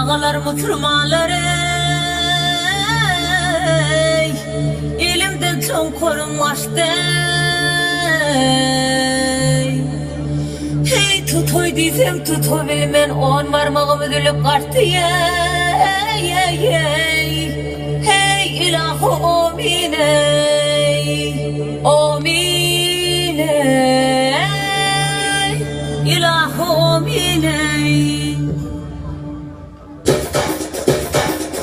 Ağalar muturmalar ey, elimden çok korunmaştı. Hey tutoy dizem tutoy men on barmağımı dülüp karttı ey ey ey. Hey ilahu amin ey, amin ey, ilahu amin ey.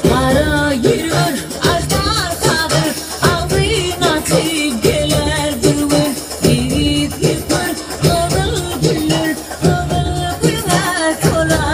Kara yürür, aşar kalır, ağzına çiğ geler durur. Yiğit yıkır, kıvıl gülür, kıvıl gülür, kolar.